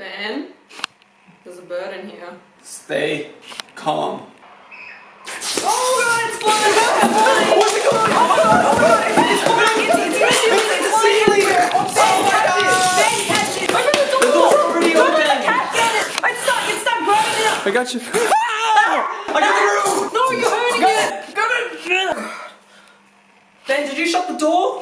Ben, there's a bird in here. Stay calm. Oh god, it's flying! What's it going on? Oh god! It's flying! It's a sea leader! Oh my god! Ben, catch it! Open the door! The door's already open! Don't let the cat get it! It's stuck grabbing it! I got you. I got the room! No, you're hurting it! Got it! Ben, did you shut the door?